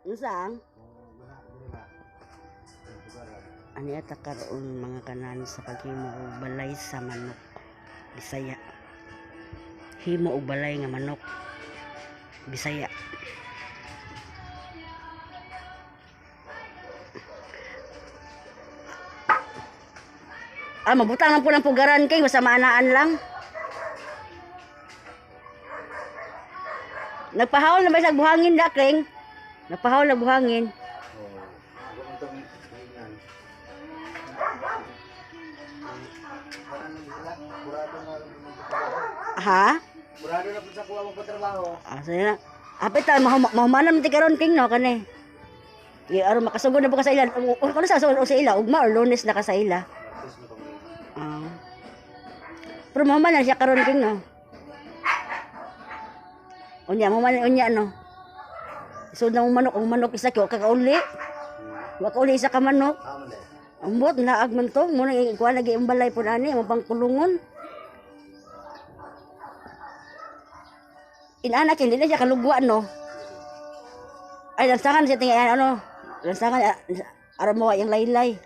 Unsang? Ani ata karon mga kanan sa paghimo og balay sa manok. Bisaya. Himo og balay nga manok. Bisaya. Mabutang lang po ng pugaran kay sa maanaan lang. Nagpahawal na ba sa buhangin da, Kring? Nagpahawal na buhangin. Ha? Burado na po sa kuha mo pa trabaho. Sige na. Apit tayo, mahumanan ti karon King, no, kani. Aron makasugod na po ka sa ila. Kung sa ila, ugma or lunes na ka sa ila. Pero mahumanan siya karon King, no. Unya, no. So na manok isa kyo kakauli. Wa kauli isa ka manok. Ambot naag man to, mo nang ikuha lagi ang balay pud ani, mo pang kulungon. Inanak hindi na siya kalugwa, no. Ay lansangan siya tingay ano. Lansangan aron mo yung laylay.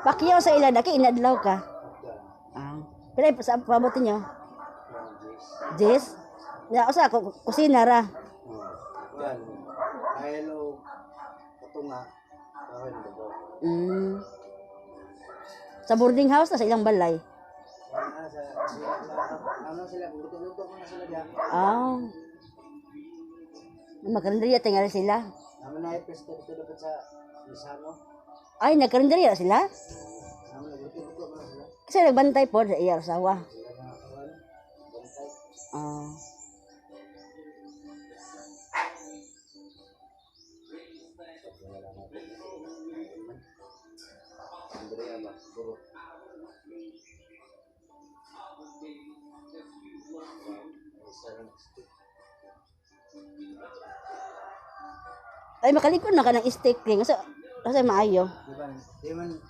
Pakyaw sa ila daki inadlaw ka. Pero sa pabuti nyo? Jess? Ya, usa ko kusina ra. Yan. Hello. Katunga. Sa boarding house na sa ilang balay. Ano sila, luto-luto ko na sila diyan. Magkarinderya tingala sila. Naman na i-pesto dito dapat sa Lisano. Ay, nagkarinderya sila? Naman luto-luto ko na sila. Kasi nagbantay po sa iya asawa. Ay, makalikod na ka ng steak ring. Kasi maayo. Di man,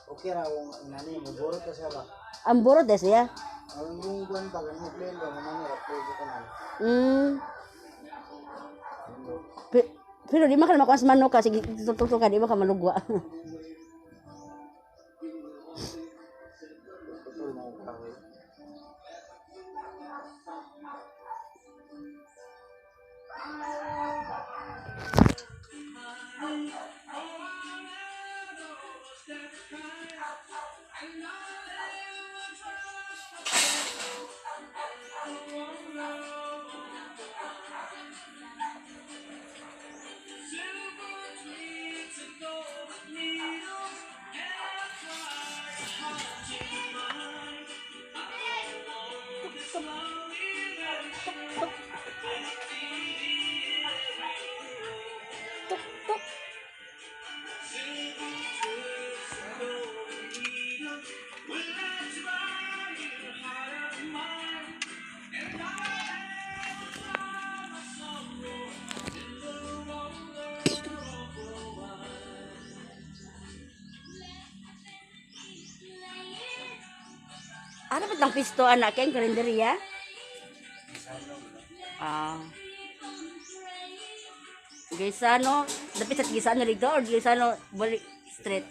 okay ra kung nani, maburot ka siya ba? Ang burot eh siya. Ang buwan pa, ganun plain ba, manani, pwede ka na. Pero di man ka makuha sa manok ka. Sige, tutok ka, di man ka malugwa. Ano ba itong pisto anak kayong karinderya? Gisano, dapat sa Gisano dito or Gisano Bali Street?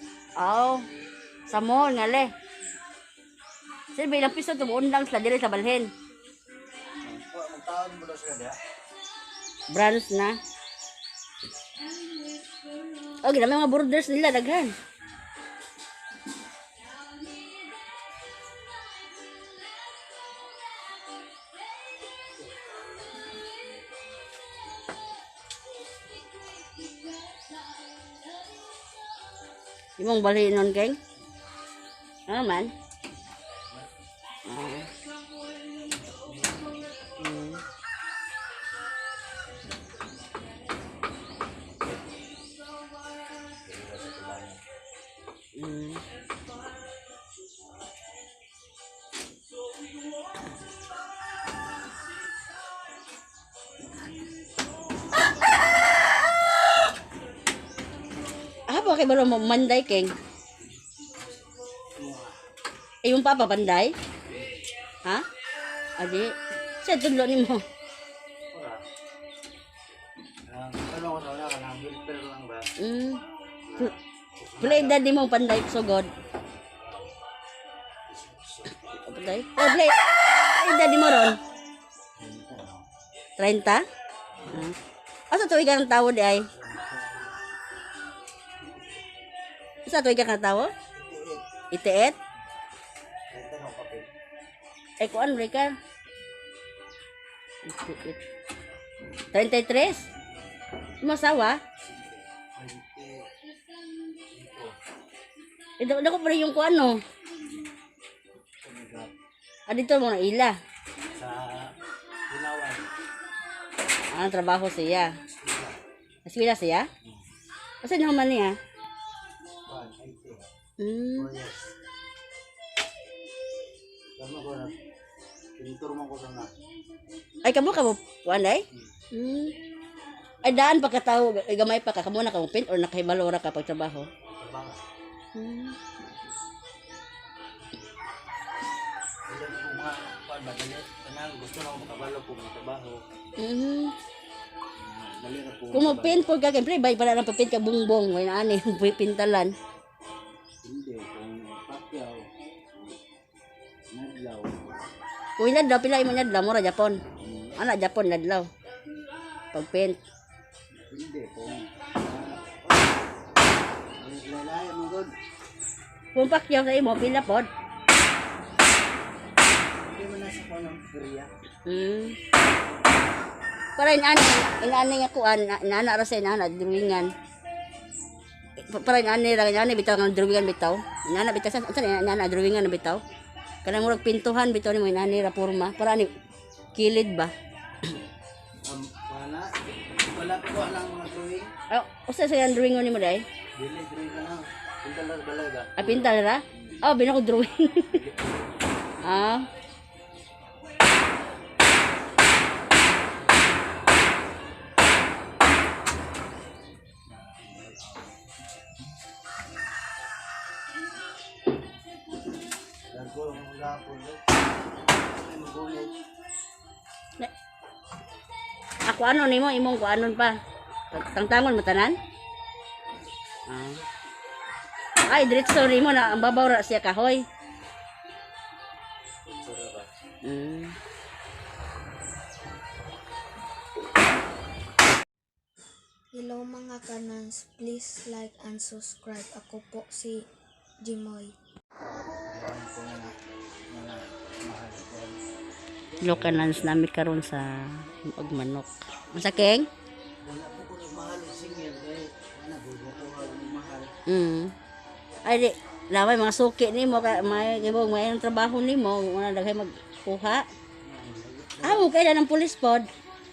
Sa mall nga le. Sir, may ilang pisto tumuon lang sila dire sa balhin. Magtawag mo daw sila diya? Brands na. Ginamay mga borders nila, daghan. Imong balhin nun, Keng? Ano man? Bakit ba mo manday, Keng? Yung papa panday? Ha? Adi, sa tudlo nimo. Wala. Ano ko na wala ka nang filter lang ba? Pila edad nimo panday sugod. Panday. Oh, play. Edad nimo ron. 30? Asa tuig ka ng tawo di ay? Asa tuig ka ng tawo? Itiit? Ay, kuan mereka? 33? Masawa? Ito, ko pa rin yung kuan no? Dito mo na ila. Sa Ginawan. Ang trabaho siya. Aswila siya? Kasi naman niya? Kuan, IT. Hmm. 4 years. Tama ko na. Pintor mo ko sana. Ay, kamo kuan ay? Hmm. Ay, daan pagkatao, gamay pa ka, kamo na kamupin or nakahibalora ka pag trabaho? Trabaho. Hmm. Ilan ko mga kuan madali. Kanang gusto na ako makabalo po ng trabaho. Mhm. Dali na po. Kumupin po ka, kempre, bay pala ng papit ka bungbong, may naani, pintalan. Hindi, kung pakyaw. Nadlaw. Kung inadlaw, pila imo nadlaw, mura Japon. Anak Japon, nadlaw. Pagpint. Hindi, kung lalaya mo god. Kung pakyaw sa imo, pila pod. Hindi mo nasa ko ng Korea. Para inani nga kuan, inana ra sa inana, drawingan. Para inani bitaw nga drawingan bitaw. Inana bitaw sa inana drawingan na bitaw. Kanang murag pintuhan bitaw nimo inani ra porma para ni kilid ba. Wala ko lang mga drawing. Usa sa drawingon nimo dai? Dili drawing ka na. Pintal lang balaga. Pintal ra? Bina ko drawing. Dago ang gapon. Magulit. Ako ano nimo imong kuanon pa. Tangtangon mo tanan? Ay, diretso nimo na ang babaw ra siya kahoy. Sura ba? Hello mga kanans, please like and subscribe. Ako po si Jimoy. Ayan ko na mahal ko. Lokanans nami karon sa manok. Masakeng? Wala po ko mahal singil kay ana bugo ko mahal. Ay di, laway mga suki nimo ka may gibog may trabaho nimo, una daghay magkuha. Mo kailan ng pulis pod?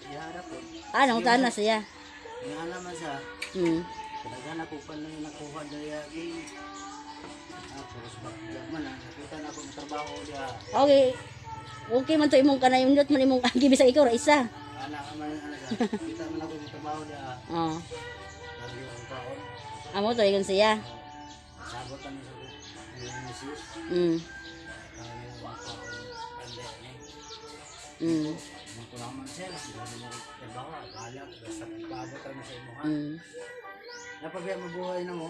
Yara po. Nang tanas siya. Nga naman sa talaga na po pa nang nakuha daya gi. Tapos man nakita na ako ng trabaho dia. Okay. Okay man to imong kanay undot man imong agi bisag ikaw ra isa. Ana man kita man ako ng trabaho dia. Lagi ang taon. Amo to igon siya. Sabot kami sa misis. Ito naman siya, hindi mo trabaho, akala, basta pagpabot kami sa imo ha. Napagaya mabuhay na mo.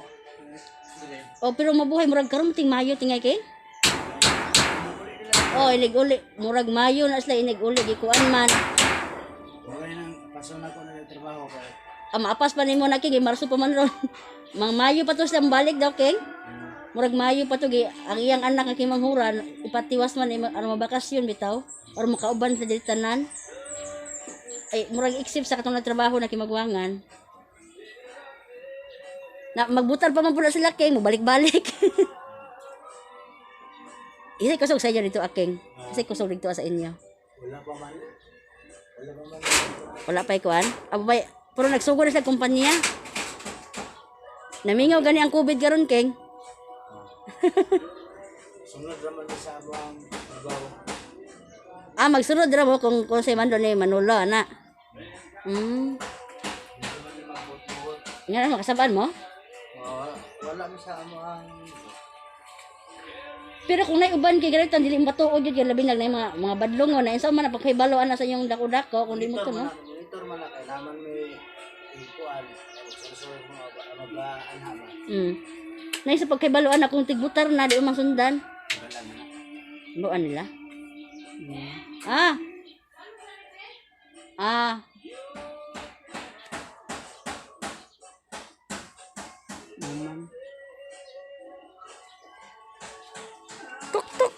Pero mabuhay murag karon ting mayo tingay kay. Inig-uli, murag mayo na sila inig-uli gikuan man. Buhay nang pason ako na trabaho kay. Maapas pa nimo na kay marso pa man ron. Mang mayo pa to silang balik daw kay. Murag mayo pa to ang iyang anak nga kimanghuran ipatiwas man mabakasyon bitaw or makauban sa dili tanan. Ay murag iksip sa katong trabaho na kimagwangan. Na magbutar pa man pula sila kay mo balik-balik. Isay kusog sa inyo dito aking. Isay kusog dito sa inyo. Wala pa man. Wala pa ikuan. Abay, pero nagsugod na sa kumpanya. Namingaw gani ang COVID karon keng. Sunod naman sa abang trabaho. Magsunod ra mo kung say man doon Manolo ana. Nga makasabaan mo? Wala mi sa amo ang Pero kung naiuban kay ganito dili matuod jud kay labi na mga badlongon na insa man napakahibalo ana sa inyong dako-dako kung di mo to no. Monitor man na kay naman may ikuan. So mga anha ba. Na isa pagkahibaloan akong tigbutar na di umang sundan. Wala na. Buan nila. Ah. Ah. Naman. Tuk tuk.